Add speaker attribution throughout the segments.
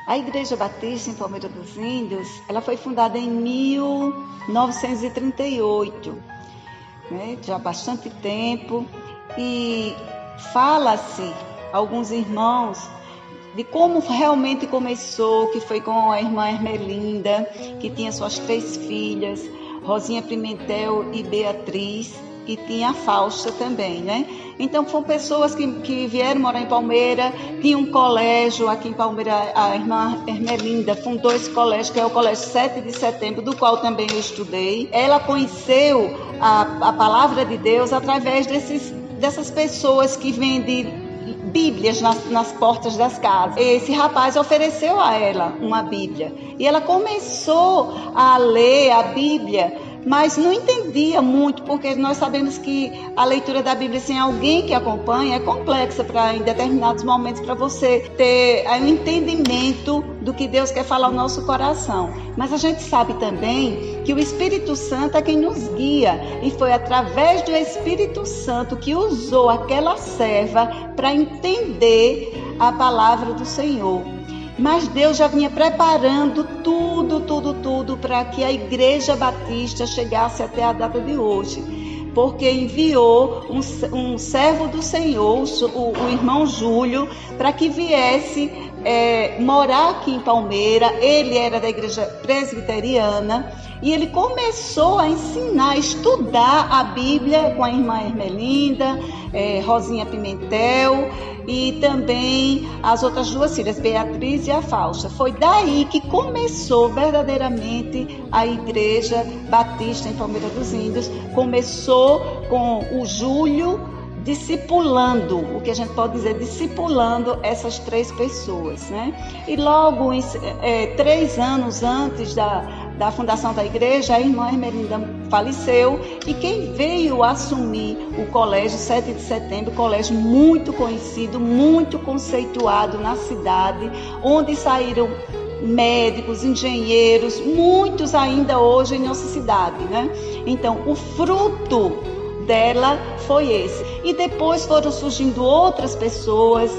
Speaker 1: A Igreja Batista em Palmeira dos Índios, ela foi fundada em 1938, né? Já há bastante tempo, e fala-se, alguns irmãos, de como realmente começou, que foi com a irmã Ermelinda, que tinha suas 3 filhas, Rosinha Pimentel e Beatriz, e tinha a Fausta também, né? Então, foram pessoas que vieram morar em Palmeira, tinha um colégio aqui em Palmeira, a irmã Ermelinda fundou esse colégio, que é o Colégio 7 de Setembro, do qual também eu estudei. Ela conheceu a palavra de Deus através dessas pessoas que vendem Bíblias nas portas das casas. Esse rapaz ofereceu a ela uma Bíblia e ela começou a ler a Bíblia, mas não entendia muito, porque nós sabemos que a leitura da Bíblia sem alguém que acompanha é complexa em determinados momentos, para você ter um entendimento do que Deus quer falar ao nosso coração. Mas a gente sabe também que o Espírito Santo é quem nos guia, e foi através do Espírito Santo que usou aquela serva para entender a palavra do Senhor. Mas Deus já vinha preparando tudo para que a Igreja Batista chegasse até a data de hoje, porque enviou um servo do Senhor, o irmão Júlio, para que viesse morar aqui em Palmeira. Ele era da Igreja Presbiteriana e ele começou a ensinar, a estudar a Bíblia com a irmã Ermelinda, Rosinha Pimentel, e também as outras 2 filhas, Beatriz e a Fausta. Foi daí que começou verdadeiramente a Igreja Batista em Palmeira dos Índios. Começou com o Júlio discipulando, o que a gente pode dizer, discipulando essas 3 pessoas, né? E logo, 3 anos antes da fundação da igreja, a irmã Ermelinda faleceu, e quem veio assumir o Colégio 7 de Setembro, colégio muito conhecido, muito conceituado na cidade, onde saíram médicos, engenheiros, muitos ainda hoje em nossa cidade, né? Então, o fruto dela foi esse. E depois foram surgindo outras pessoas,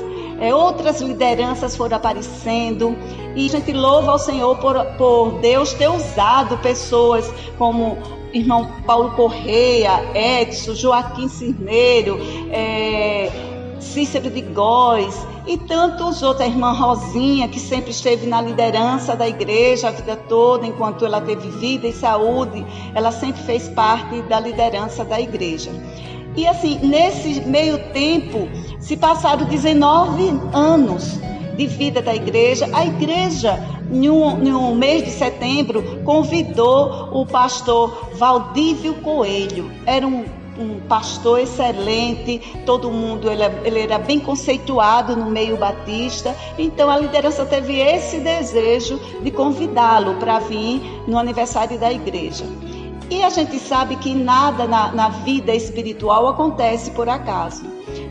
Speaker 1: outras lideranças foram aparecendo, e a gente louva ao Senhor por Deus ter usado pessoas como irmão Paulo Correia, Edson, Joaquim Cirneiro, Cícero de Góes e tantos outros. A irmã Rosinha, que sempre esteve na liderança da igreja a vida toda, enquanto ela teve vida e saúde, ela sempre fez parte da liderança da igreja. E assim, nesse meio tempo, se passaram 19 anos de vida da igreja. A igreja, em um mês de setembro, convidou o pastor Valdívio Coelho. Era um pastor excelente, todo mundo, ele era bem conceituado no meio batista. Então a liderança teve esse desejo de convidá-lo para vir no aniversário da igreja. E a gente sabe que nada na vida espiritual acontece por acaso,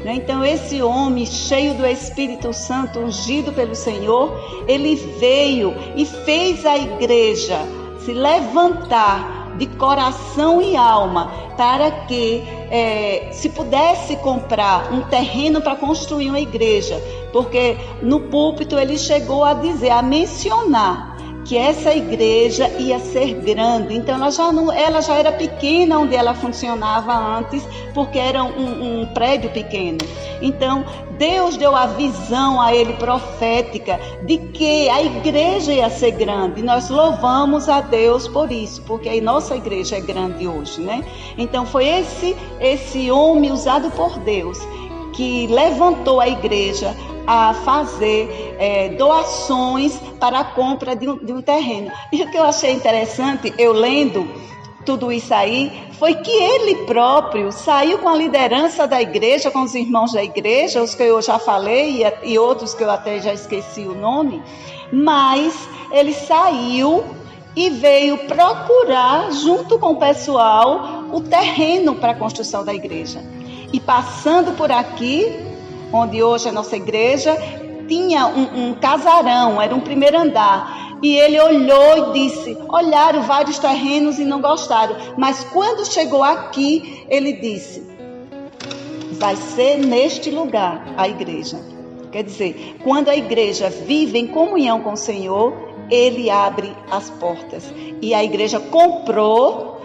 Speaker 1: né? Então esse homem cheio do Espírito Santo, ungido pelo Senhor, ele veio e fez a igreja se levantar de coração e alma, para que se pudesse comprar um terreno para construir uma igreja, porque no púlpito ele chegou a dizer, a mencionar que essa igreja ia ser grande. Então ela já era pequena onde ela funcionava antes, porque era um prédio pequeno. Então Deus deu a visão a ele profética de que a igreja ia ser grande. Nós louvamos a Deus por isso, porque a nossa igreja é grande hoje, né? Então foi esse homem usado por Deus que levantou a igreja a fazer doações para a compra de um terreno. E o que eu achei interessante, eu lendo tudo isso aí, foi que ele próprio saiu com a liderança da igreja, com os irmãos da igreja, os que eu já falei e outros que eu até já esqueci o nome, mas ele saiu e veio procurar, junto com o pessoal, o terreno para a construção da igreja. E passando por aqui, onde hoje é a nossa igreja, tinha um casarão, era um primeiro andar. E ele olhou e disse, olharam vários terrenos e não gostaram. Mas quando chegou aqui, ele disse, vai ser neste lugar a igreja. Quer dizer, quando a igreja vive em comunhão com o Senhor, Ele abre as portas. E a igreja comprou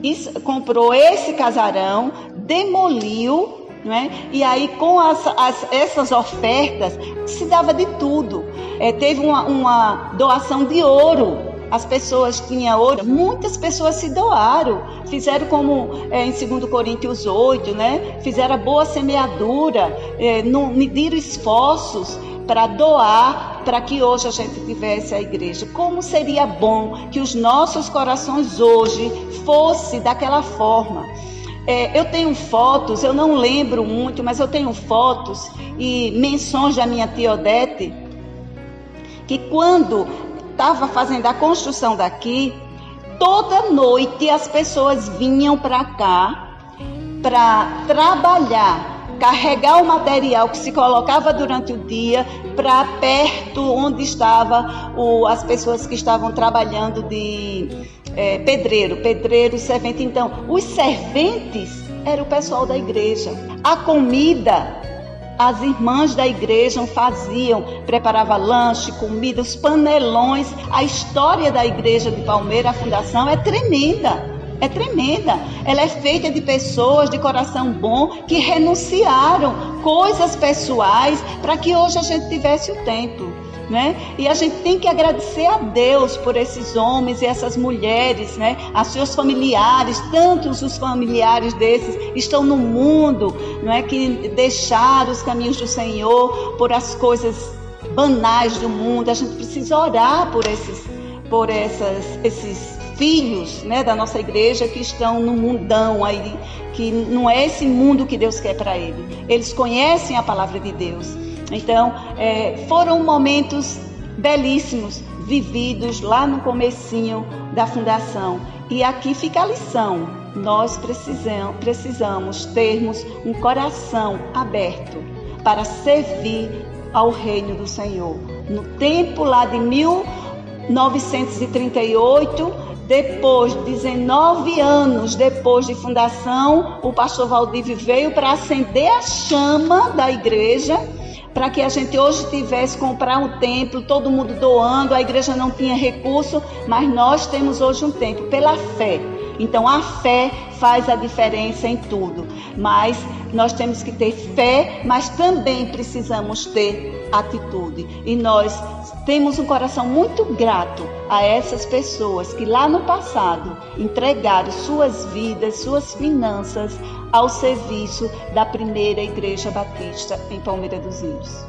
Speaker 1: esse casarão, demoliu, né? E aí com essas ofertas se dava de tudo. Teve uma doação de ouro. As pessoas tinham ouro, muitas pessoas se doaram, fizeram como em 2 Coríntios 8, né? Fizeram a boa semeadura, mediram esforços para doar, para que hoje a gente tivesse a igreja. Como seria bom que os nossos corações hoje fossem daquela forma. Eu tenho fotos, eu não lembro muito, mas eu tenho fotos e menções da minha tia Odete, que quando estava fazendo a construção daqui, toda noite as pessoas vinham para cá para trabalhar, carregar o material que se colocava durante o dia para perto onde estavam as pessoas que estavam trabalhando de pedreiro, servente. Então, os serventes eram o pessoal da igreja. A comida, as irmãs da igreja faziam, preparavam lanche, comida, os panelões. A história da igreja de Palmeira, a fundação, é tremenda. É tremenda. Ela é feita de pessoas de coração bom que renunciaram coisas pessoais para que hoje a gente tivesse o templo, né? E a gente tem que agradecer a Deus por esses homens e essas mulheres, né? A seus familiares, tantos os familiares desses estão no mundo, não é? Que deixaram os caminhos do Senhor por as coisas banais do mundo. A gente precisa orar por esses filhos, né, da nossa igreja que estão no mundão aí, que não é esse mundo que Deus quer para eles. Eles conhecem a palavra de Deus. Então, foram momentos belíssimos vividos lá no comecinho da fundação. E aqui fica a lição. Nós precisamos termos um coração aberto para servir ao reino do Senhor. No tempo lá de 1938, depois, 19 anos depois de fundação, o pastor Valdívio veio para acender a chama da igreja, para que a gente hoje tivesse comprar um templo, todo mundo doando. A igreja não tinha recurso, mas nós temos hoje um templo pela fé. Então a fé faz a diferença em tudo. Mas nós temos que ter fé, mas também precisamos ter atitude. E nós temos um coração muito grato a essas pessoas que lá no passado entregaram suas vidas, suas finanças ao serviço da primeira igreja batista em Palmeira dos Índios.